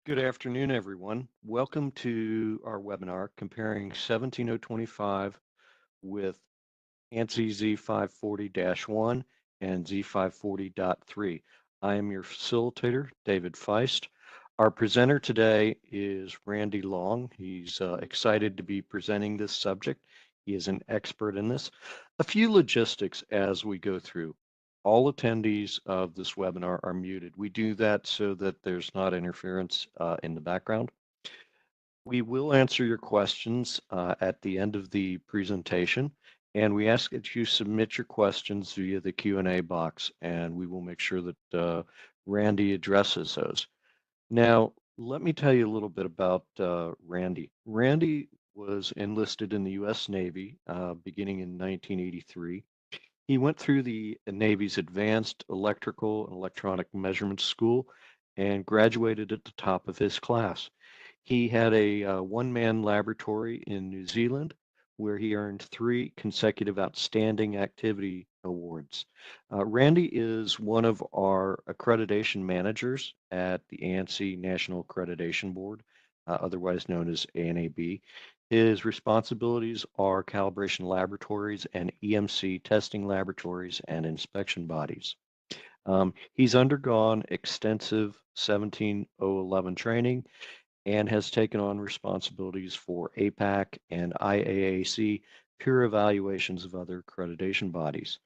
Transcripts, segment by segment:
Good afternoon, everyone. Welcome to our webinar comparing 17025 with ANSI Z540-1 and Z540.3. I am your facilitator, David Feist. Our presenter today is Randy Long. He's excited to be presenting this subject. He is an expert in this. A few logistics as we go through. All attendees of this webinar are muted. We do that so that there's not interference in the background. We will answer your questions at the end of the presentation, and we ask that you submit your questions via the Q&A box, and we will make sure that Randy addresses those. Now, let me tell you a little bit about Randy. Randy was enlisted in the U.S. Navy beginning in 1983. He went through the Navy's Advanced Electrical and Electronic Measurement School and graduated at the top of his class. He had a one-man laboratory in New Zealand where he earned 3 consecutive Outstanding Activity Awards. Randy is one of our accreditation managers at the ANSI National Accreditation Board, otherwise known as ANAB. His responsibilities are calibration laboratories and EMC testing laboratories and inspection bodies. He's undergone extensive 17011 training and has taken on responsibilities for APAC and IAAC peer evaluations of other accreditation bodies.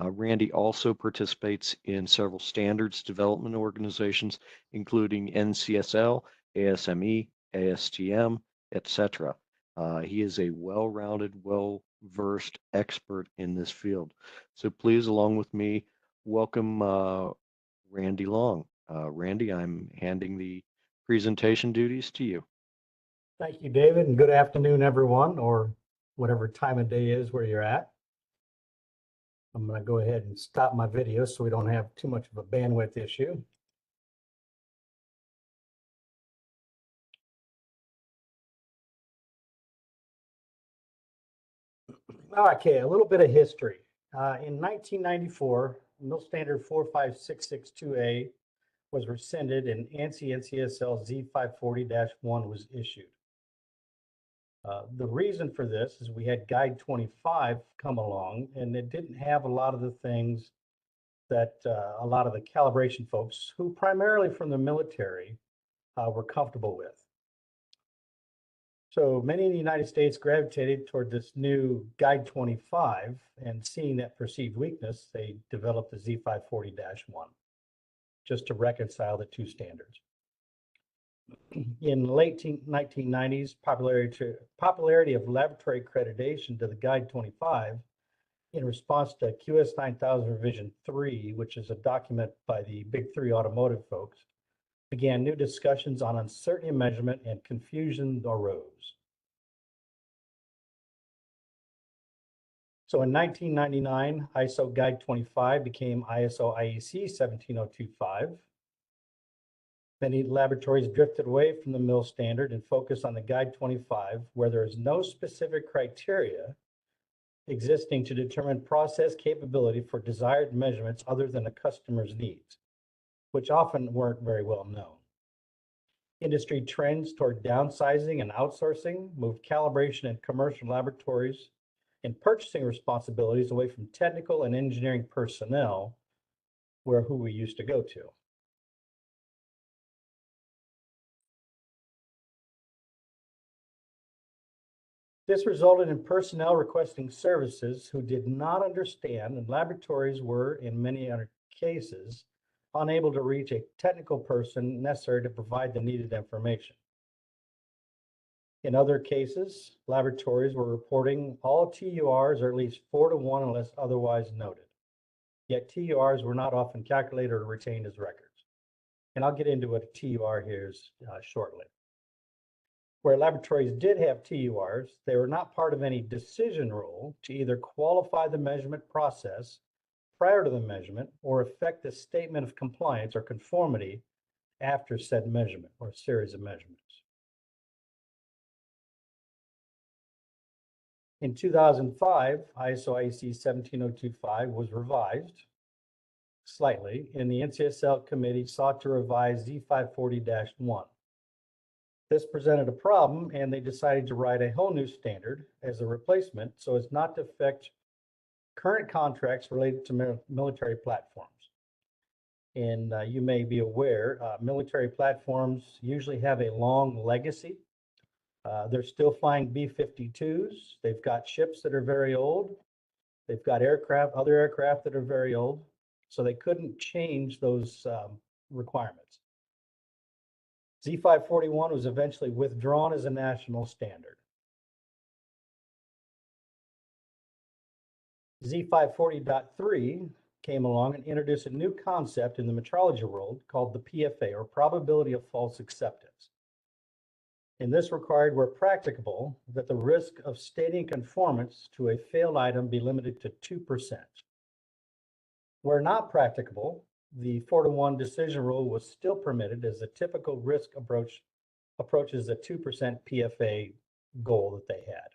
Randy also participates in several standards development organizations, including NCSL, ASME, ASTM, etc. He is a well-rounded, well-versed expert in this field. So please, along with me, welcome Randy Long. Randy, I'm handing the presentation duties to you. Thank you, David, and good afternoon, everyone, or whatever time of day is where you're at. I'm going to go ahead and stop my video so we don't have too much of a bandwidth issue. Okay, a little bit of history. In 1994, MIL Standard 45662A was rescinded and ANSI NCSL Z540-1 was issued. The reason for this is we had Guide 25 come along, and it didn't have a lot of the things that a lot of the calibration folks, who primarily from the military, were comfortable with. So many in the United States gravitated toward this new Guide 25, and seeing that perceived weakness, they developed the Z540-1, just to reconcile the two standards. In the late 1990s, popularity of laboratory accreditation to the Guide 25 in response to QS 9000 Revision 3, which is a document by the Big Three automotive folks, began new discussions on uncertainty of measurement, and confusion arose. So in 1999, ISO Guide 25 became ISO IEC 17025. Many laboratories drifted away from the MIL standard and focused on the Guide 25, where there is no specific criteria existing to determine process capability for desired measurements other than a customer's needs, which often weren't very well known. Industry trends toward downsizing and outsourcing moved calibration and commercial laboratories and purchasing responsibilities away from technical and engineering personnel, who we used to go to. This resulted in personnel requesting services who did not understand, and laboratories were, in many other cases, unable to reach a technical person necessary to provide the needed information. In other cases, laboratories were reporting all TURs are at least 4 to 1 unless otherwise noted. Yet TURs were not often calculated or retained as records. And I'll get into what a TUR here is shortly. Where laboratories did have TURs, they were not part of any decision rule to either qualify the measurement process prior to the measurement or effect a statement of compliance or conformity after said measurement or series of measurements. In 2005, ISO IEC 17025 was revised slightly, and the NCSL committee sought to revise Z540-1. This presented a problem, and they decided to write a whole new standard as a replacement so as not to affect current contracts related to military platforms. And you may be aware, military platforms usually have a long legacy. They're still flying B-52s. They've got ships that are very old. They've got other aircraft that are very old. So they couldn't change those requirements. Z541 was eventually withdrawn as a national standard. Z540.3 came along and introduced a new concept in the metrology world called the PFA, or probability of false acceptance. And this required, where practicable, that the risk of stating conformance to a failed item be limited to 2%. Where not practicable, the 4-to-1 decision rule was still permitted, as the typical risk approaches the 2% PFA goal that they had.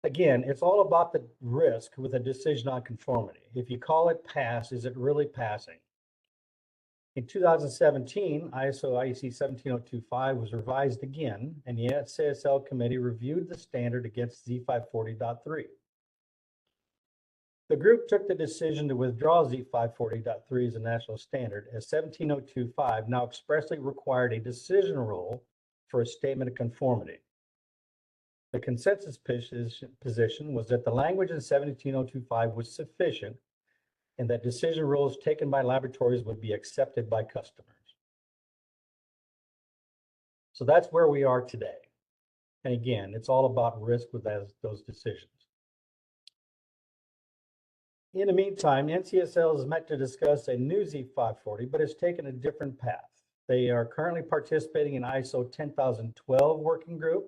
Again, it's all about the risk with a decision on conformity. If you call it pass, is it really passing? In 2017, ISO IEC 17025 was revised again, and the SASL committee reviewed the standard against Z540.3. The group took the decision to withdraw Z540.3 as a national standard, as 17025 now expressly required a decision rule for a statement of conformity. The consensus position was that the language in 17025 was sufficient and that decision rules taken by laboratories would be accepted by customers. So that's where we are today. And again, it's all about risk with those decisions. In the meantime, NCSL has met to discuss a new Z540, but has taken a different path. They are currently participating in ISO 10012 working group,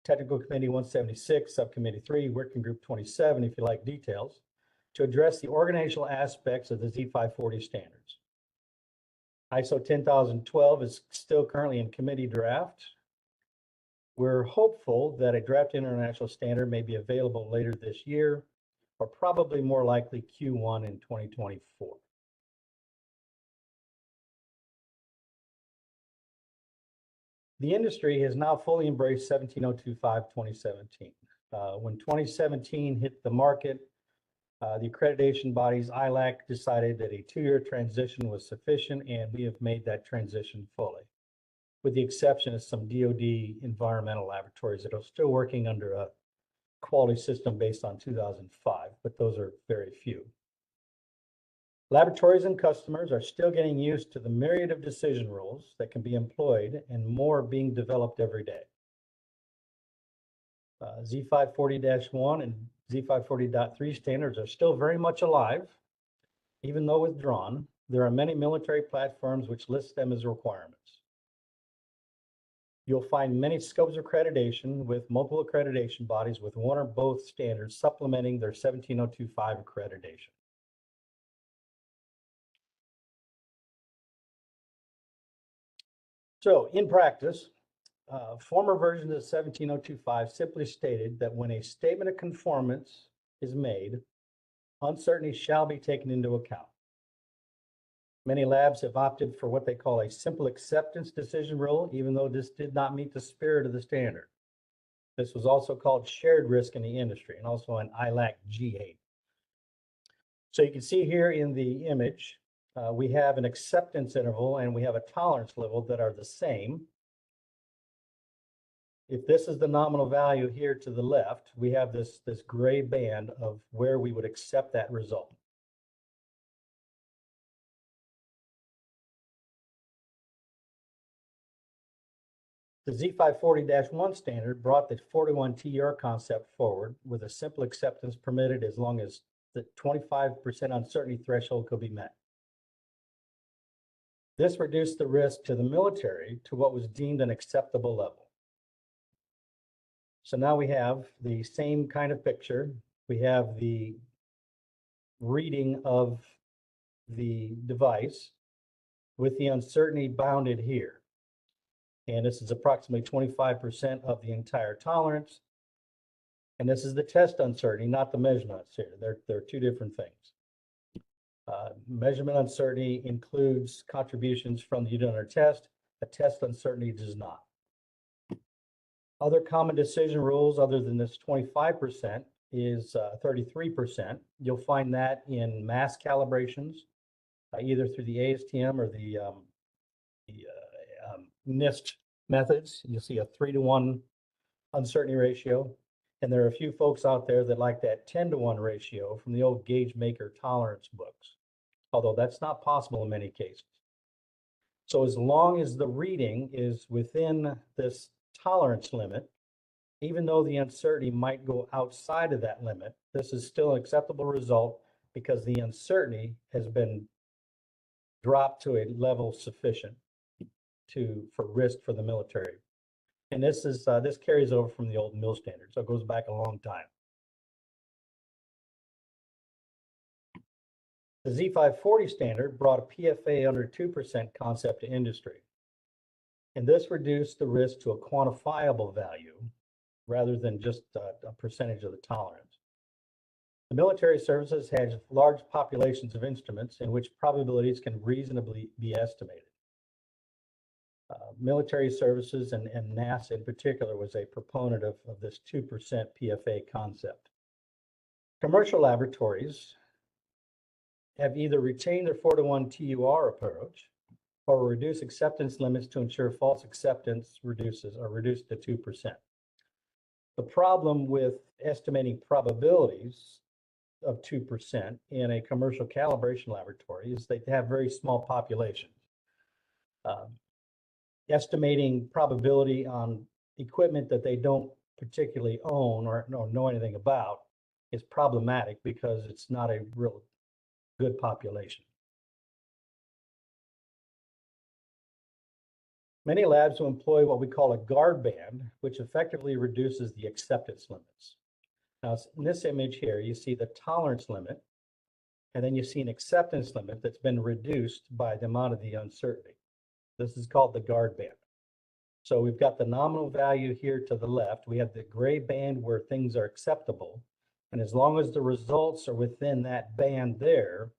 Technical Committee 176, Subcommittee 3, Working Group 27, if you like details, to address the organizational aspects of the Z540 standards. ISO 10012 is still currently in committee draft. We're hopeful that a draft international standard may be available later this year, or probably more likely Q1 in 2024. The industry has now fully embraced 17025-2017. When 2017 hit the market, the accreditation bodies, ILAC, decided that a 2-year transition was sufficient, and we have made that transition fully, with the exception of some DoD environmental laboratories that are still working under a quality system based on 2005, but those are very few. Laboratories and customers are still getting used to the myriad of decision rules that can be employed, and more being developed every day. Z540-1 and Z540.3 standards are still very much alive. Even though withdrawn, there are many military platforms which list them as requirements. You'll find many scopes of accreditation with multiple accreditation bodies with one or both standards supplementing their 17025 accreditation. So in practice, former versions of 17025 simply stated that when a statement of conformance is made, uncertainty shall be taken into account. Many labs have opted for what they call a simple acceptance decision rule, even though this did not meet the spirit of the standard. This was also called shared risk in the industry, and also an ILAC G8. So you can see here in the image, we have an acceptance interval and we have a tolerance level that are the same. If this is the nominal value here to the left, we have this gray band of where we would accept that result. The Z540-1 standard brought the 4-to-1 TER concept forward, with a simple acceptance permitted as long as the 25% uncertainty threshold could be met. This reduced the risk to the military to what was deemed an acceptable level. So now we have the same kind of picture. We have the reading of the device with the uncertainty bounded here. And this is approximately 25% of the entire tolerance. And this is the test uncertainty, not the measurement uncertainty. They're two different things. Measurement uncertainty includes contributions from the unit under test. A test uncertainty does not. Other common decision rules other than this 25% is 33%. You'll find that in mass calibrations, either through the ASTM or the NIST methods. You'll see a 3-to-1 uncertainty ratio. And there are a few folks out there that like that 10-to-1 ratio from the old gauge maker tolerance books, although that's not possible in many cases. So as long as the reading is within this tolerance limit, even though the uncertainty might go outside of that limit, this is still an acceptable result because the uncertainty has been dropped to a level sufficient for risk for the military. And this carries over from the old MIL standard, so it goes back a long time. The Z540 standard brought a PFA under 2% concept to industry. And this reduced the risk to a quantifiable value rather than just a percentage of the tolerance. The military services has large populations of instruments in which probabilities can reasonably be estimated. Military services and NASA in particular was a proponent of this 2% PFA concept. Commercial laboratories have either retained their 4-to-1 TUR approach or reduce acceptance limits to ensure false acceptance reduced to 2%. The problem with estimating probabilities of 2% in a commercial calibration laboratory is they have very small populations. Estimating probability on equipment that they don't particularly own or know anything about is problematic because it's not a real good population. Many labs will employ what we call a guard band, which effectively reduces the acceptance limits. Now, in this image here, you see the tolerance limit, and then you see an acceptance limit that's been reduced by the amount of the uncertainty. This is called the guard band. So we've got the nominal value here to the left. We have the gray band where things are acceptable. And as long as the results are within that band there,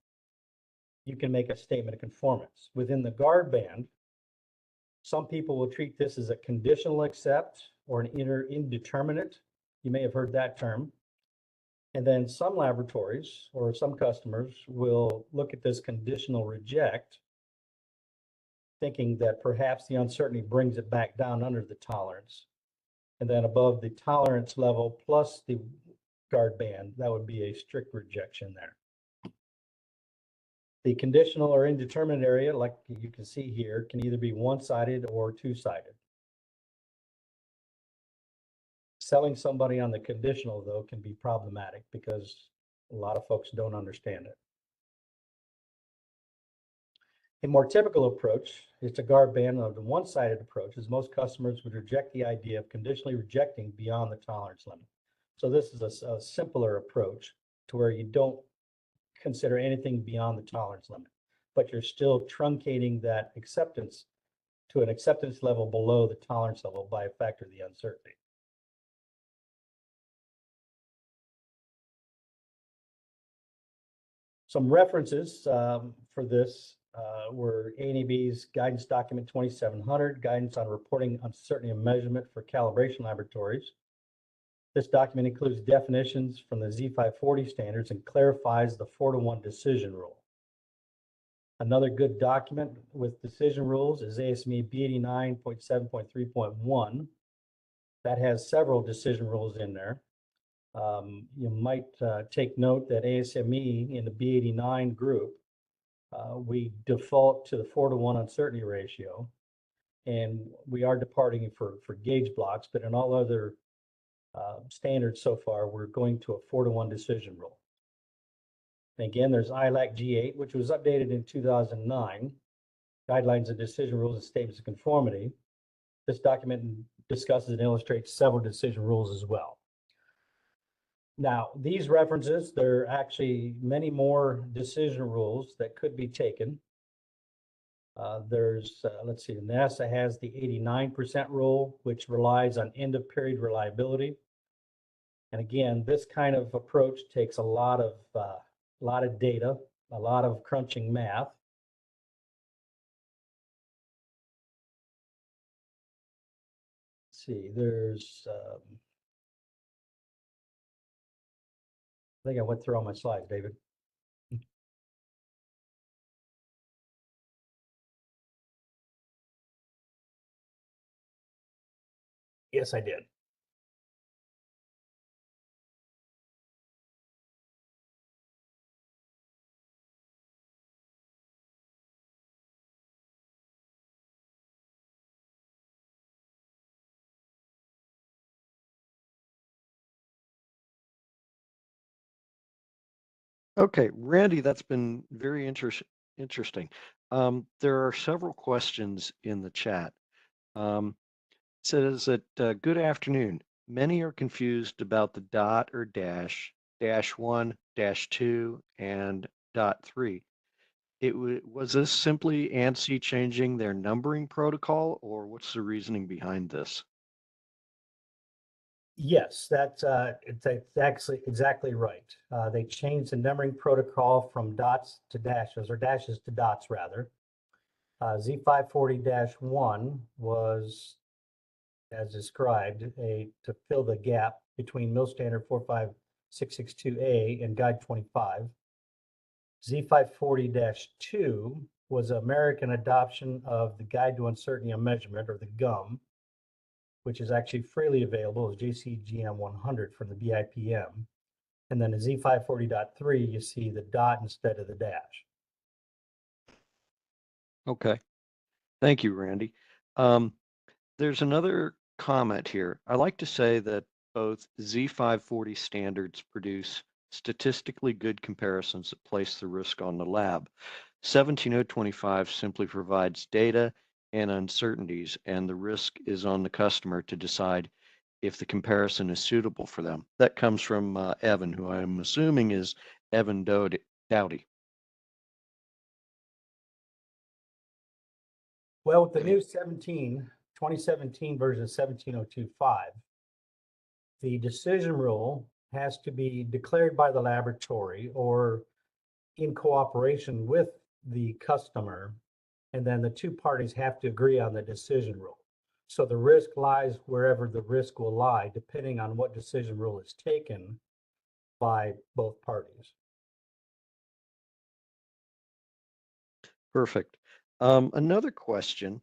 you can make a statement of conformance. Within the guard band, some people will treat this as a conditional accept or an indeterminate. You may have heard that term. And then some laboratories or some customers will look at this conditional reject, thinking that perhaps the uncertainty brings it back down under the tolerance. And then above the tolerance level plus the guard band, that would be a strict rejection there. The conditional or indeterminate area, like you can see here, can either be one-sided or two-sided. Selling somebody on the conditional, though, can be problematic because a lot of folks don't understand it. A more typical approach is to guard band of the one-sided approach, as most customers would reject the idea of conditionally rejecting beyond the tolerance limit. So this is a simpler approach to where you don't consider anything beyond the tolerance limit, but you're still truncating that acceptance to an acceptance level below the tolerance level by a factor of the uncertainty. Some references for this were ANAB's guidance document 2700, guidance on reporting uncertainty of measurement for calibration laboratories. This document includes definitions from the Z540 standards and clarifies the 4-to-1 decision rule. Another good document with decision rules is ASME B89.7.3.1. That has several decision rules in there. You might take note that ASME in the B89 group, we default to the 4-to-1 uncertainty ratio, and we are departing for gauge blocks, but in all other standards so far, we're going to a 4-to-1 decision rule. And again, there's ILAC G8, which was updated in 2009, guidelines and decision rules and statements of conformity. This document discusses and illustrates several decision rules as well. Now, these references, there are actually many more decision rules that could be taken. Let's see, NASA has the 89% rule, which relies on end of period reliability. And again, this kind of approach takes a lot of data a lot of crunching math. Let's see, there's, I think I went through all my slides, David. Yes, I did. Okay, Randy, that's been very interesting. There are several questions in the chat. It says that good afternoon. Many are confused about the dot or dash, dash one, dash two, and dot three. Was this simply ANSI changing their numbering protocol, or what's the reasoning behind this? Yes, it's actually exactly right. They changed the numbering protocol from dots to dashes, or dashes to dots rather. Z540-1 was, as described, to fill the gap between MIL standard 45662A and Guide 25. Z540-2 was American adoption of the Guide to Uncertainty of Measurement, or the GUM, which is actually freely available as JCGM 100 from the BIPM. And then in Z540.3, you see the dot instead of the dash. Okay, thank you, Randy. There's another comment here. I like to say that both Z540 standards produce statistically good comparisons that place the risk on the lab. 17025 simply provides data and uncertainties, and the risk is on the customer to decide if the comparison is suitable for them. That comes from Evan, who I'm assuming is Evan Dowdy. Well, with the new 2017 version of 17025, the decision rule has to be declared by the laboratory or in cooperation with the customer, and then the two parties have to agree on the decision rule. So the risk lies wherever the risk will lie, depending on what decision rule is taken by both parties. Perfect. Another question.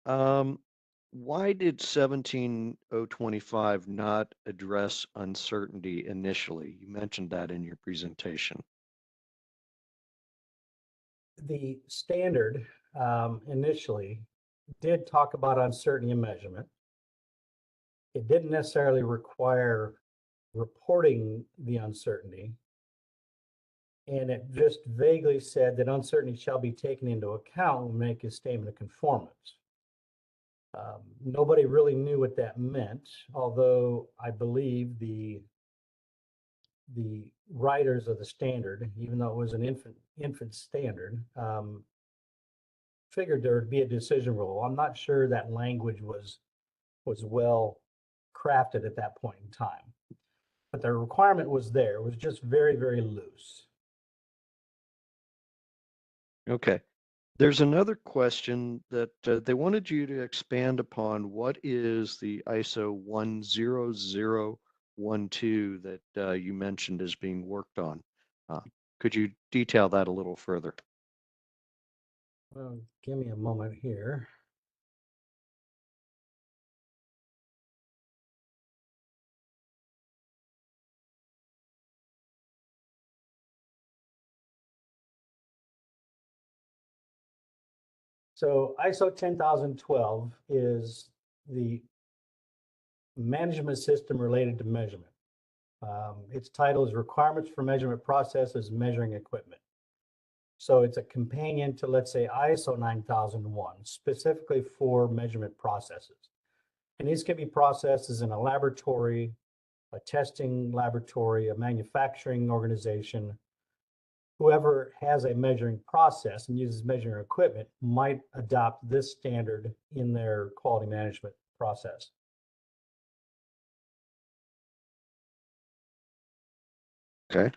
Why did 17025 not address uncertainty initially? You mentioned that in your presentation. The standard initially did talk about uncertainty in measurement. It didn't necessarily require reporting the uncertainty. And it just vaguely said that uncertainty shall be taken into account when making a statement of conformance. Nobody really knew what that meant, although I believe the writers of the standard, even though it was an infant standard, figured there would be a decision rule. I'm not sure that language was well crafted at that point in time, but the requirement was there. It was just very, very loose. Okay. There's another question that they wanted you to expand upon. What is the ISO 10012 that you mentioned is being worked on? Could you detail that a little further? Well, give me a moment here. So ISO 10012 is the management system related to measurement. Its title is Requirements for Measurement Processes Measuring Equipment. So it's a companion to, let's say, ISO 9001, specifically for measurement processes. And these can be processes in a laboratory, a testing laboratory, a manufacturing organization. Whoever has a measuring process and uses measuring equipment might adopt this standard in their quality management process. Okay.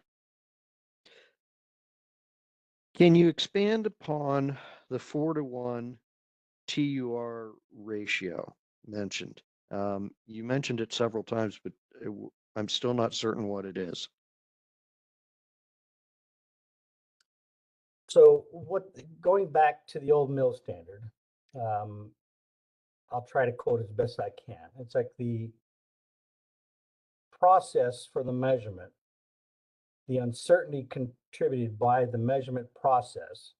Can you expand upon the 4-to-1 TUR ratio mentioned? You mentioned it several times, but I'm still not certain what it is. So going back to the old MIL standard, I'll try to quote as best I can. It's like the process for the measurement, the uncertainty contributed by the measurement process,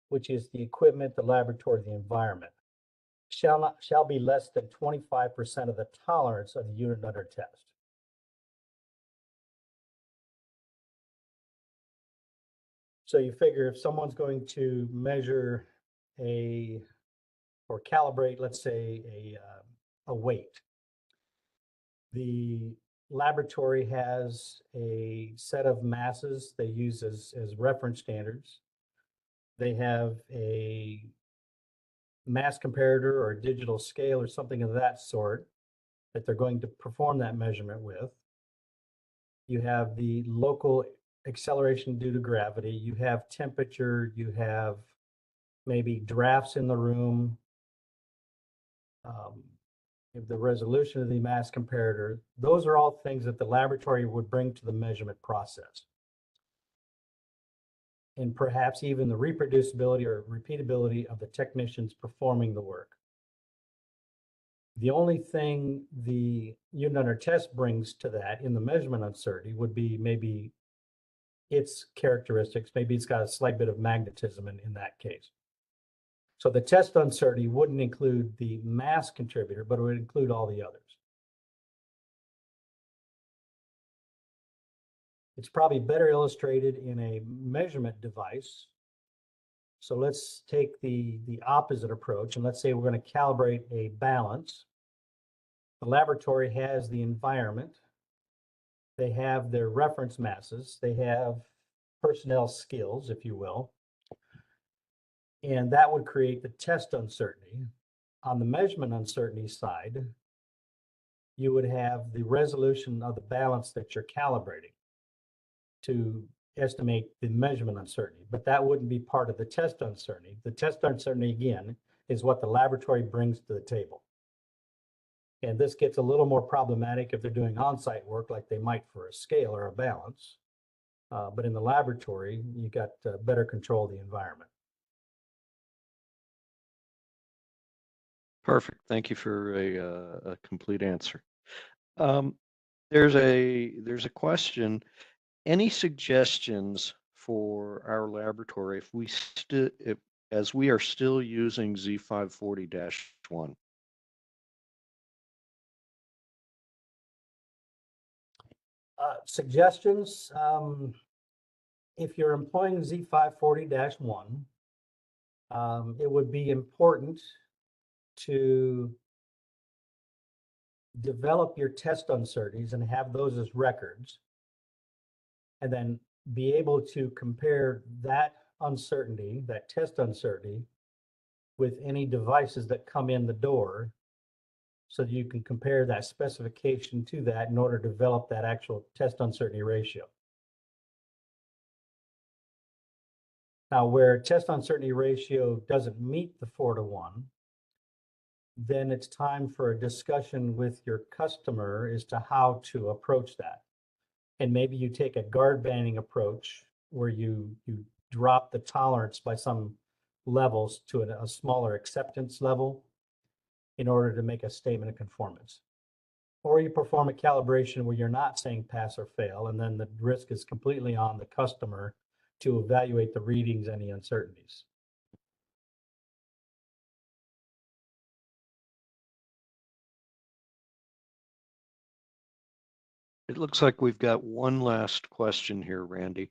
which is the equipment, the laboratory, the environment, shall be less than 25% of the tolerance of the unit under test. So you figure if someone's going to measure or calibrate, let's say a weight, the laboratory has a set of masses they use as reference standards. They have a mass comparator or a digital scale or something of that sort that they're going to perform that measurement with. You have the local acceleration due to gravity. You have temperature. You have maybe drafts in the room. The resolution of the mass comparator. Those are all things that the laboratory would bring to the measurement process. And perhaps even the reproducibility or repeatability of the technicians performing the work. The only thing the unit under test brings to that in the measurement uncertainty would be maybe its characteristics. Maybe it's got a slight bit of magnetism in that case. So the test uncertainty wouldn't include the mass contributor, but it would include all the others. It's probably better illustrated in a measurement device. So let's take the opposite approach, and let's say we're going to calibrate a balance. The laboratory has the environment. They have their reference masses. They have personnel skills, if you will. And that would create the test uncertainty. On the measurement uncertainty side, you would have the resolution of the balance that you're calibrating to estimate the measurement uncertainty, but that wouldn't be part of the test uncertainty. The test uncertainty, again, is what the laboratory brings to the table. And this gets a little more problematic if they're doing on-site work like they might for a scale or a balance. But in the laboratory, you got better control of the environment. Perfect. Thank you for a complete answer. There's a question. Any suggestions for our laboratory as we are still using Z540-1? Suggestions, if you're employing Z540-1, it would be important to develop your test uncertainties and have those as records, and then be able to compare that uncertainty, that test uncertainty, with any devices that come in the door, so that you can compare that specification to that in order to develop that actual test uncertainty ratio. Now, where test uncertainty ratio doesn't meet the 4-to-1, then it's time for a discussion with your customer as to how to approach that. And maybe you take a guard banding approach where you drop the tolerance by some levels to a smaller acceptance level in order to make a statement of conformance. Or you perform a calibration where you're not saying pass or fail, and then the risk is completely on the customer to evaluate the readings and the uncertainties. It looks like we've got one last question here, Randy.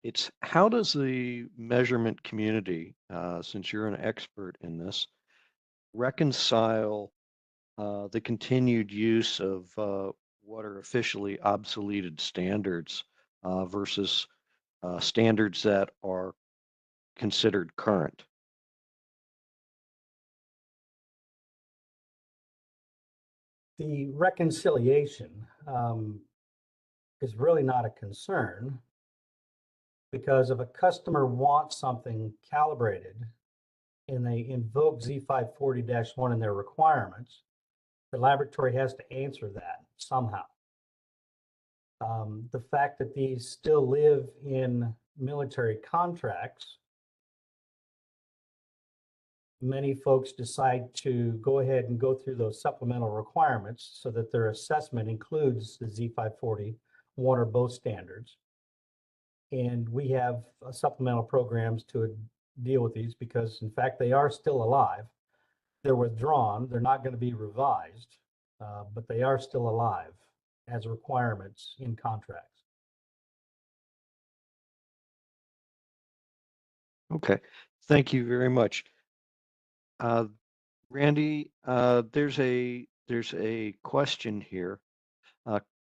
It's how does the measurement community, since you're an expert in this, reconcile the continued use of what are officially obsoleted standards versus standards that are considered current? The reconciliation is really not a concern Because if a customer wants something calibrated and they invoke Z540-1 in their requirements, the laboratory has to answer that somehow. The fact that these still live in military contracts, many folks decide to go ahead and go through those supplemental requirements so that their assessment includes the Z540-1 or both standards. And we have supplemental programs to deal with these because, in fact, they are still alive. They're withdrawn. They're not going to be revised, but they are still alive as requirements in contracts. Okay, thank you very much. Randy, there's a question here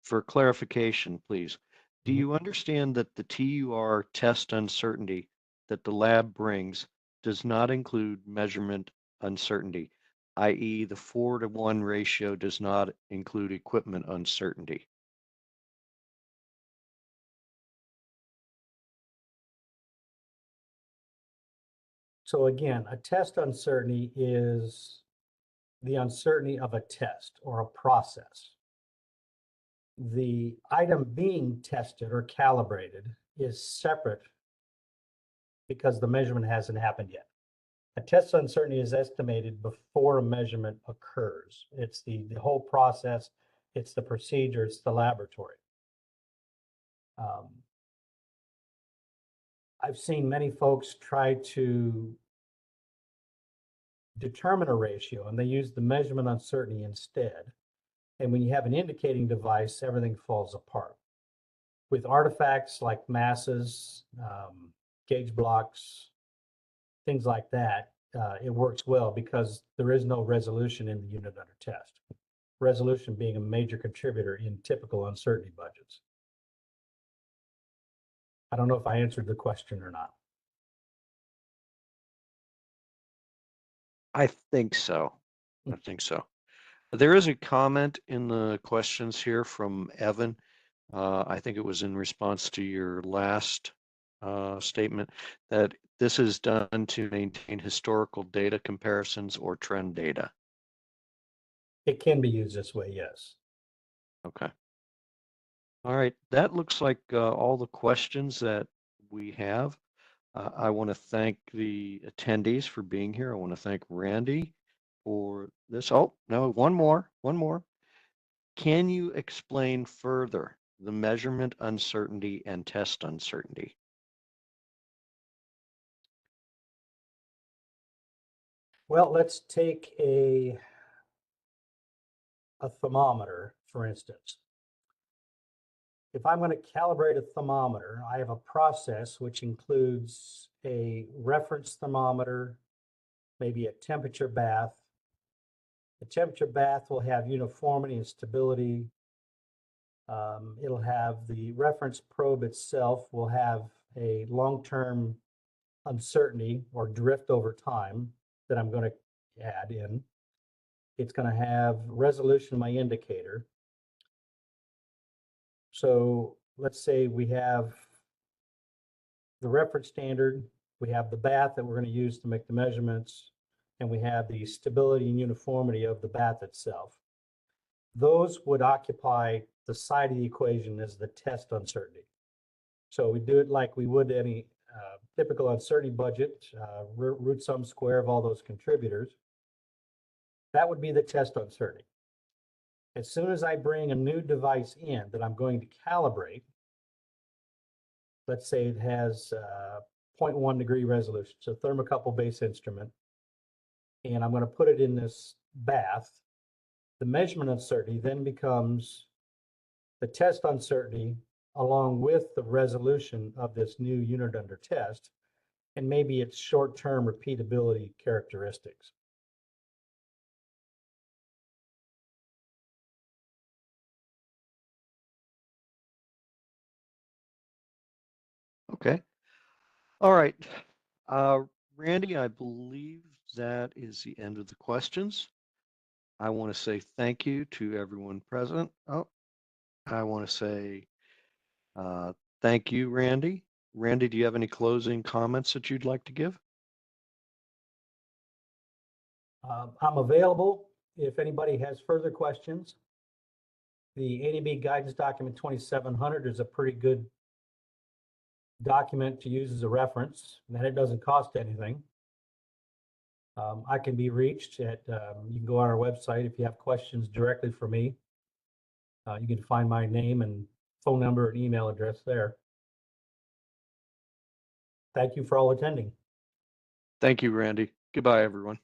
for clarification, please. Do you understand that the TUR test uncertainty that the lab brings does not include measurement uncertainty, i.e. the 4-to-1 ratio does not include equipment uncertainty? So again, a test uncertainty is the uncertainty of a test or a process. The item being tested or calibrated is separate because the measurement hasn't happened yet. A test uncertainty is estimated before a measurement occurs. It's the whole process, it's the procedure, it's the laboratory. I've seen many folks try to determine a ratio and they use the measurement uncertainty instead. And when you have an indicating device, everything falls apart. With artifacts like masses, gauge blocks, things like that, it works well because there is no resolution in the unit under test. Resolution being a major contributor in typical uncertainty budgets. I don't know if I answered the question or not. I think so. I think so. There is a comment in the questions here from Evan. I think it was in response to your last statement that this is done to maintain historical data comparisons or trend data. It can be used this way, yes. Okay. All right. That looks like all the questions that we have. I want to thank the attendees for being here. I want to thank Randy for this. Oh, no, one more. Can you explain further the measurement uncertainty and test uncertainty? Well, let's take a thermometer, for instance. If I'm going to calibrate a thermometer, I have a process which includes a reference thermometer, maybe a temperature bath. The temperature bath will have uniformity and stability. It'll have the reference probe itself will have a long-term uncertainty or drift over time that I'm going to add in. It's going to have resolution of my indicator. So let's say we have the reference standard, we have the bath that we're going to use to make the measurements, and we have the stability and uniformity of the bath itself. Those would occupy the side of the equation as the test uncertainty. So we do it like we would any typical uncertainty budget, root sum square of all those contributors. That would be the test uncertainty. As soon as I bring a new device in that I'm going to calibrate, let's say it has 0.1 degree resolution, so thermocouple base instrument, and I'm going to put it in this bath, the measurement uncertainty then becomes the test uncertainty along with the resolution of this new unit under test, and maybe its short-term repeatability characteristics. Okay. All right. Randy, I believe that is the end of the questions. I want to say thank you to everyone present. Oh, I want to say thank you, Randy. Randy, do you have any closing comments that you'd like to give? I'm available if anybody has further questions. The ANAB guidance document 2700 is a pretty good document to use as a reference, and it doesn't cost anything. I can be reached at, you can go on our website if you have questions directly for me. You can find my name and phone number and email address there. Thank you for all attending. Thank you, Randy. Goodbye, everyone.